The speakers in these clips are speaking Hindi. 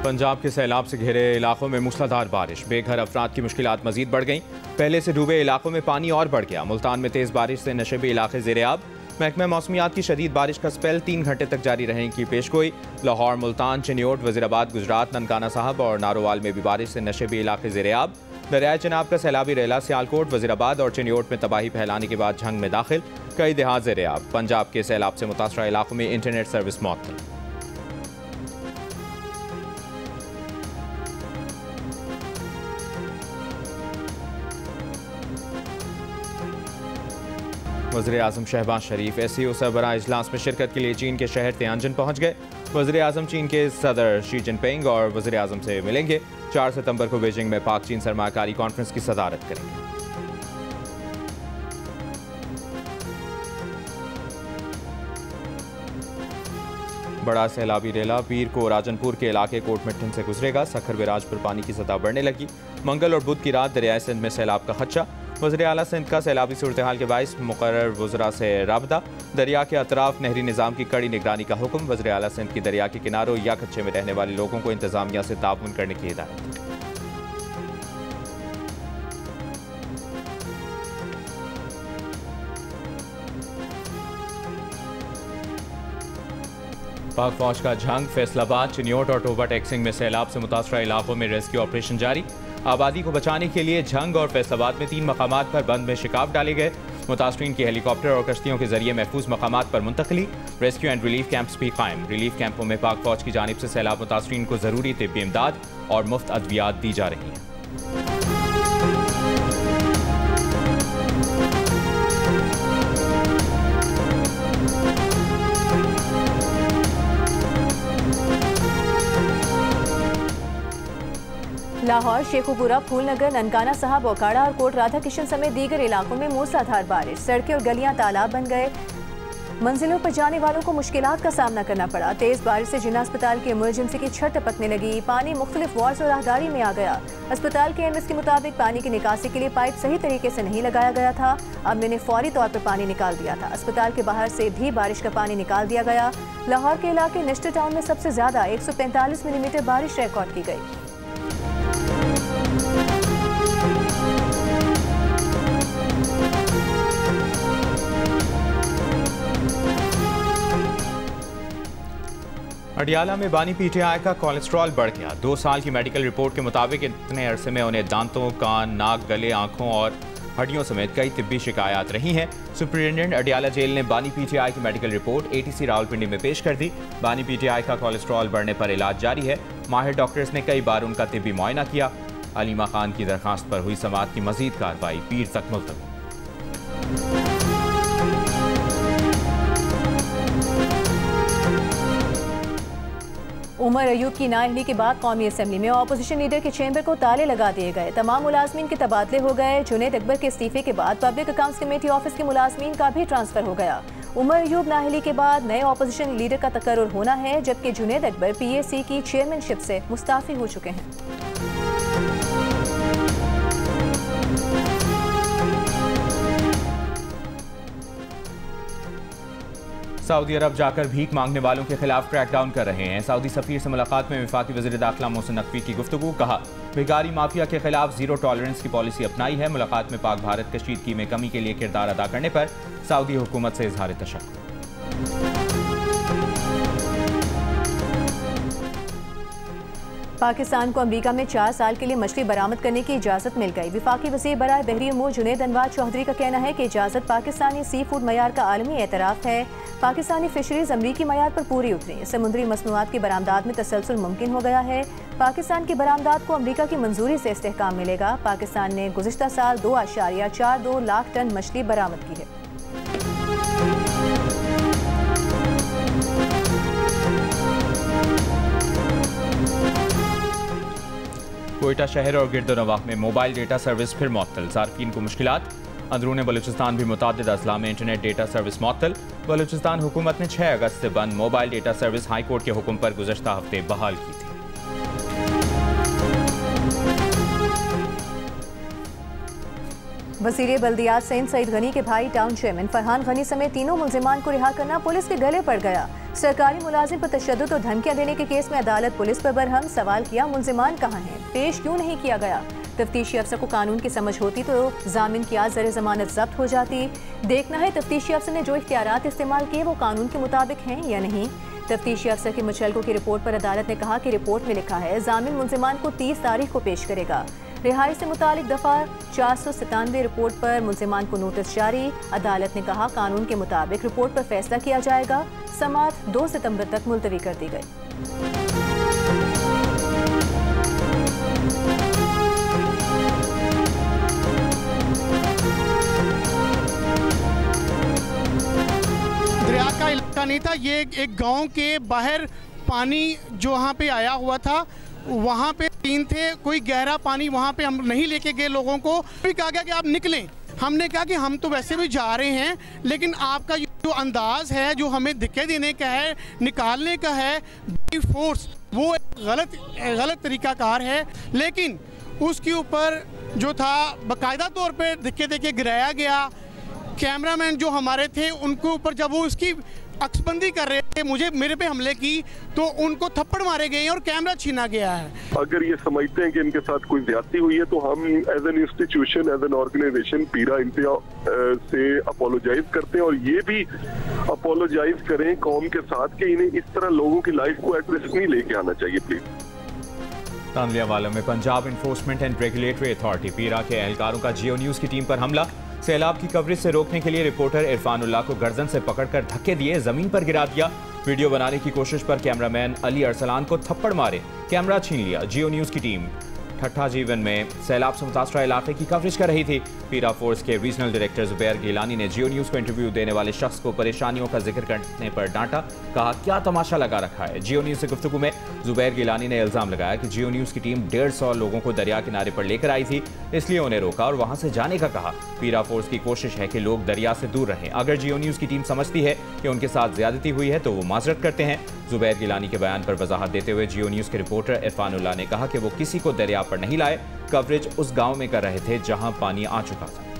पंजाब के सैलाब से घिरे इलाकों में मूसलाधार बारिश, बेघर अफराद की मुश्किलात मजीद बढ़ गईं। पहले से डूबे इलाकों में पानी और बढ़ गया। मुल्तान में तेज़ बारिश से नशेबी इलाके ज़ेर-ए-आब। महकमा मौसमियात की शदीद बारिश का स्पेल 3 घंटे तक जारी रहने की पेशगोई। लाहौर, मुल्तान, चिन्योट, वज़ीराबाद, गुजरात, ननकाना साहब और नारोवाल में भी बारिश से नशेबी इलाके ज़ेर-ए-आब। दरियाए चिनाब का सैलाबी रेला सियालकोट, वज़ीराबाद और चिन्योट में तबाही फैलाने के बाद झंग में दाखिल। कई देहात ज़ेर-ए-आब। पंजाब के सैलाब से मुतासरा इलाकों में इंटरनेट सर्विस मअतल। वज़ीर-ए-आज़म शहबाज शरीफ SCO सरबराह इजलास में शिरकत के लिए चीन के शहर तियानजिन पहुँच गए। वज़ीर-ए-आज़म चीन के सदर शी जिनपिंग और वज़ीर-ए-आज़म से मिलेंगे। 4 सितंबर को बीजिंग में पाक चीन सरमाकारी कॉन्फ्रेंस की सदारत करेंगे। बड़ा सैलाबी रेला पीर को राजनपुर के इलाके कोटमिट्ठन से गुजरेगा। सखर विराज पर पानी की सतह बढ़ने लगी। मंगल और बुध की रात दरियाए सिंध में सैलाब का खदशा। वज़ीर आला सिंध का सैलाबी सूरत हाल के बाइस मुकर्रर वज़रा से राबता। दरिया के अतराफ नहरी निज़ाम की कड़ी निगरानी का हुक्म। वज़ीर आला सिंध की दरिया के किनारों या खच्चे में रहने वाले लोगों को इंतजामिया से ताउन करने की हिदायत। पाक फौज का झंग, फैसलाबाद, चिन्योट और टोबा टेक्सिंग में सैलाब से मुतासरा इलाकों में रेस्क्यू ऑपरेशन जारी। आबादी को बचाने के लिए झंग और फैसलाबाद में 3 मकामात पर बंद में शिकाफ डाले गए। मुतासरीन की हेलीकॉप्टर और कश्तियों के जरिए महफूज मकामात पर मुंतकली। रेस्क्यू एंड रिलीफ कैंप्स भी कायम। रिलीफ कैंपों में पाक फौज की जानिब से सैलाब मुतासरीन को जरूरी तिब्बी इमदाद और मुफ्त अद्वियात दी जा रही हैं। लाहौर, शेखुपुरा, फूलनगर, ननकाना साहब, ओकाड़ा और कोट राधा किशन समेत दीगर इलाकों में मूसलाधार बारिश। सड़कें और गलियां तालाब बन गए। मंजिलों पर जाने वालों को मुश्किलात का सामना करना पड़ा। तेज बारिश से जिन्ना अस्पताल की इमरजेंसी की छत टपकने लगी। पानी मुख्तलिफ वार्ड्स और राहदारी में आ गया। अस्पताल के एमएस के मुताबिक पानी की निकासी के लिए पाइप सही तरीके से नहीं लगाया गया था। अब मैंने फौरी तौर पर पानी निकाल दिया था। अस्पताल के बाहर से भी बारिश का पानी निकाल दिया गया। लाहौर के इलाके नेस्टर टाउन में सबसे ज्यादा 145 मिलीमीटर बारिश रिकॉर्ड की गई। अडियाला में बानी PTI का कोलेस्ट्रॉल बढ़ गया। 2 साल की मेडिकल रिपोर्ट के मुताबिक इतने अरसे में उन्हें दांतों, कान, नाक, गले, आंखों और हड्डियों समेत कई तिब्बी शिकायत रही हैं। सुप्रिंटेंडेंट अडियाला जेल ने बानी PTI की मेडिकल रिपोर्ट ATC रावलपिंडी में पेश कर दी। बानी PTI का कोलेस्ट्रॉल बढ़ने पर इलाज जारी है। माहिर डॉक्टर्स ने कई बार उनका तिब्बी मुआयना किया। अलीमा खान की दरखास्त पर हुई समाअत की मजीद कार्रवाई पीर तक मुलतवी। उमर अयूब की नाअहली के बाद कौमी असम्बली में ऑपोजिशन लीडर के चैम्बर को ताले लगा दिए गए। तमाम मुलाजमीन के तबादले हो गए। जुनैद अकबर के इस्तीफे के बाद पब्लिक अकाउंट्स कमेटी ऑफिस के मुलाजमीन का भी ट्रांसफर हो गया। उमर अयूब नाअहली के बाद नए ऑपोजिशन लीडर का तकर्रुर होना है, जबकि जुनैद अकबर PAC की चेयरमैनशिप से मुस्ताफी हो चुके हैं। सऊदी अरब जाकर भीख मांगने वालों के खिलाफ क्रैकडाउन कर रहे हैं। सऊदी सफीर से मुलाकात में वफाकी वज़ीर दाखिला मोहसिन नकवी की गुफ्तगू। कहा, भिखारी माफिया के खिलाफ जीरो टॉलरेंस की पॉलिसी अपनाई है। मुलाकात में पाक भारत कशीदगी में कमी के लिए किरदार अदा करने पर सऊदी हुकूमत से इजहार तशक्कुर। पाकिस्तान को अमेरिका में 4 साल के लिए मछली बरामद करने की इजाज़त मिल गई। वफाकी वज़ीर बराए बहरी उमूर जुनैद अनवार चौधरी का कहना है कि इजाज़त पाकिस्तानी सी फूड मयार का आलमी एतराफ़ है। पाकिस्तानी फिशरीज अमरीकी मयार पर पूरी उतरी। समुद्री मसनूआत की बरामदात में तसलसल मुमकिन हो गया है। पाकिस्तान की बरामदात को अमरीका की मंजूरी से इस्तेहकाम मिलेगा। पाकिस्तान ने गुज़िश्ता साल 2.42 लाख टन मछली बरामद की है। कोयटा शहर और गिरदोनवाह में मोबाइल डेटा सर्विस फिर मुअत्तल। सार्फिन को मुश्किलात। अंदरून बलूचिस्तान भी मुतादिद अजला में इंटरनेट डेटा सर्विस मुअत्तल। बलूचिस्तान हुकूमत ने 6 अगस्त से बंद mobile data service high court के हुक्म पर गुज़श्ता हफ्ते बहाल की थी। वज़ीर बल्दियात सिंध सईद गनी के भाई टाउन चेयरमैन फरहान गनी समेत तीनों मुल्जिमान को रिहा करना पुलिस के गले पड़ गया। सरकारी मुलाजिम पर तशद्दुद और धमकियां देने के केस में अदालत पुलिस पर बरहम। सवाल किया, मुल्जिमान कहाँ हैं, पेश क्यों नहीं किया गया? तफ्तीशी अफसर को कानून की समझ होती तो जामिन की ज़र जमानत जब्त हो जाती। देखना है तफ्तीशी अफसर ने जो इख्तियारात इस्तेमाल किए वो कानून के मुताबिक हैं या नहीं। तफ्तीशी अफसर के मुचल्कों की रिपोर्ट पर अदालत ने कहा कि रिपोर्ट में लिखा है जामिन मुल्जिमान को 30 तारीख को पेश करेगा। रिहाई से मुतालिक दफ़ा 497 रिपोर्ट पर मुल्जिमान को नोटिस जारी। अदालत ने कहा कानून के मुताबिक रिपोर्ट पर फैसला किया जाएगा। समाअत 2 सितंबर तक मुलतवी कर दी गई। दरिया का इलाका नहीं था, ये एक गांव के बाहर पानी जो वहाँ पे आया हुआ था, वहाँ पे 3 थे, कोई गहरा पानी वहाँ पे हम नहीं लेके गए लोगों को। भी कहा गया कि आप निकलें। हमने कहा कि हम तो वैसे भी जा रहे हैं, लेकिन आपका जो अंदाज है, जो हमें धक्के देने का है, निकालने का है फोर्स, वो गलत तरीकाकार है। लेकिन उसके ऊपर जो था बाकायदा तौर पे धक्के देके गिराया गया। कैमरामैन जो हमारे थे उनके ऊपर जब वो उसकी अक्सबंदी कर रहे थे, मेरे पे हमले की, तो उनको थप्पड़ मारे गए और कैमरा छीना गया है। अगर ये समझते हैं कि इनके साथ कोई ज्यादती हुई है तो हम as an institution, as an organisation पीरा इंतजार से अपोलोजाइज करते हैं और ये भी अपोलोजाइज करें कौम के साथ कि इन्हें इस तरह लोगों की लाइफ को एट रिस्क नहीं लेके आना चाहिए प्लीज। तांदलियावाला में Punjab enforcement and regulatory authority पीरा के एहलकारों का जियो न्यूज की टीम पर हमला। सैलाब की कवरेज से रोकने के लिए रिपोर्टर इरफानुल्लाह को गर्दन से पकड़कर धक्के दिए, जमीन पर गिरा दिया। वीडियो बनाने की कोशिश पर कैमरामैन अली अरसलान को थप्पड़ मारे, कैमरा छीन लिया। जियो न्यूज की टीम ठट्ठा जीवन में सैलाब से मुतासरा इलाके की कवरेज कर रही थी। पीरा फोर्स के रीजनल डायरेक्टर जुबैर गिलानी ने जियो न्यूज को इंटरव्यू देने वाले शख्स को परेशानियों का जिक्र करने पर डांटा। कहा क्या तमाशा लगा रखा है। जियो न्यूज से गुफ्तगू में जुबैर गिलानी ने इल्जाम लगाया कि जियो न्यूज की टीम 150 लोगों को दरिया किनारे पर लेकर आई थी, इसलिए उन्हें रोका और वहां से जाने का कहा। पीरा फोर्स की कोशिश है कि लोग दरिया से दूर रहें। अगर जियो न्यूज की टीम समझती है कि उनके साथ ज्यादती हुई है तो वो माजरत करते हैं। जुबैर गिलानी के बयान पर वजाहत देते हुए जियो न्यूज के रिपोर्टर इरफानुल्लाह ने कहा कि वो किसी को दरिया पर नहीं लाए, कवरेज उस गांव में कर रहे थे जहां पानी आ चुका था।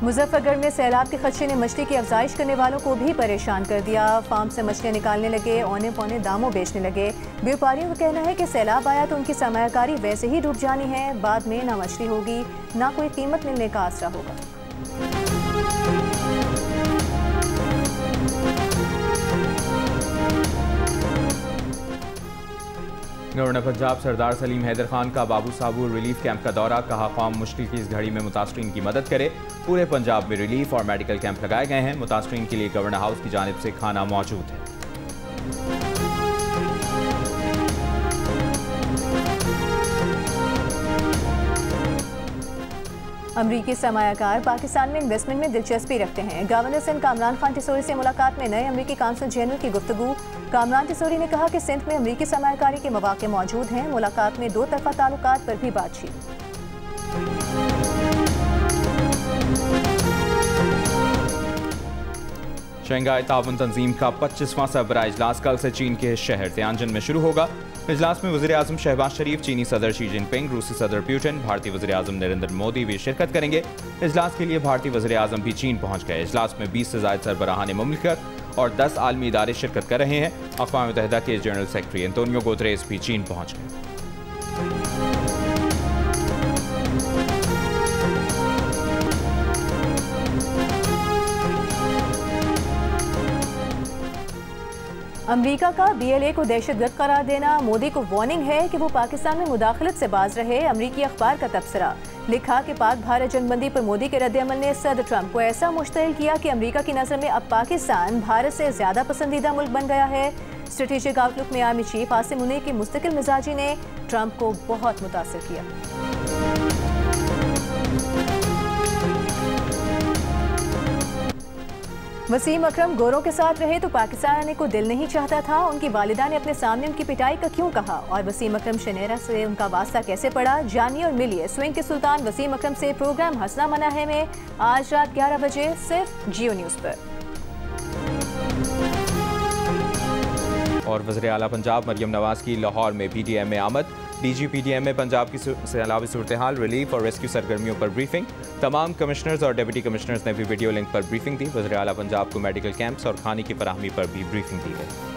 मुजफ्फरगढ़ में सैलाब के खदशे ने मछली की अफजाइश करने वालों को भी परेशान कर दिया। फार्म से मछलियां निकालने लगे, औने पौने दामों बेचने लगे। व्यापारियों का कहना है कि सैलाब आया तो उनकी सरमायाकारी वैसे ही डूब जानी है, बाद में ना मछली होगी ना कोई कीमत मिलने का आसरा होगा। गवर्नर पंजाब सरदार सलीम हैदर खान का बाबू साबू रिलीफ कैंप का दौरा। कहा कौम मुश्किल की इस घड़ी में मुतासरीन की मदद करे। पूरे पंजाब में रिलीफ और मेडिकल कैंप लगाए गए हैं। मुतासरीन के लिए गवर्नर हाउस की जानिब से खाना मौजूद है। अमरीकी सरमायाकार पाकिस्तान में इन्वेस्टमेंट में दिलचस्पी रखते हैं। गवर्नर सिंध कामरान खान टिसोरी से मुलाकात में नए अमरीकी काउंसिल जनरल की गुफ्तगू। कामरान टिसोरी ने कहा कि सिंध में अमरीकी सरमायाकारी के मौके मौजूद हैं। मुलाकात में 2 तरफा ताल्लुकात पर भी बातचीत। शंघाई ताउन तंजीम का 25वां सरबराह इजलास कल से चीन के शहर तियानजिन में शुरू होगा। इजलास में वज़ीर आज़म शहबाज शरीफ, चीनी सदर शी जिनपिंग, रूसी सदर पुतिन, भारतीय वज़ीर आज़म नरेंद्र मोदी भी शिरकत करेंगे। इजलास के लिए भारतीय वज़ीर आज़म भी चीन पहुंच गए। इजलास में 20 से ज़ायद सरबराहान मुमलिकत और 10 आलमी इदारे शिरकत कर रहे हैं। अक़वाम मुत्तहिदा के जनरल सेक्रेटरी एंटोनियो गुतेरेस भी चीन पहुंच गए। अमरीका का BLA को दहशतगर्द करार देना मोदी को वार्निंग है कि वो पाकिस्तान में मुदाखलत से बाज रहे। अमरीकी अखबार का तबसरा लिखा कि पाक भारत जंगबंदी पर मोदी के रद्द-ए-अमल ने सदर ट्रंप को ऐसा मुश्तइल किया कि अमरीका की नज़र में अब पाकिस्तान भारत से ज़्यादा पसंदीदा मुल्क बन गया है। स्ट्रेटेजिक आउटलुक में आर्मी चीफ आसिम मुनीर की मुस्तकिल मिजाजी ने ट्रंप को बहुत मुतासिर किया। वसीम अकरम गोरों के साथ रहे तो पाकिस्तान आने को दिल नहीं चाहता था। उनकी वालिदा ने अपने सामने उनकी पिटाई का क्यों कहा और वसीम अकरम शनेरा से उनका वास्ता कैसे पड़ा, जानिए और मिलिए स्विंग के सुल्तान वसीम अकरम से प्रोग्राम हंसना मना है में आज रात 11 बजे सिर्फ जियो न्यूज़ पर। और वज़ीर आला पंजाब मरियम नवाज की लाहौर में PDM में आमद। DG PDM में पंजाब की सैलाबी सूरत हाल, रिलीफ और रेस्क्यू सरगर्मियों पर ब्रीफिंग। तमाम कमिश्नर्स और डिप्टी कमिश्नर्स ने भी वीडियो लिंक पर ब्रीफिंग दी। वज़ीर आला पंजाब को मेडिकल कैंप्स और खाने की फराहमी पर भी ब्रीफिंग दी गई।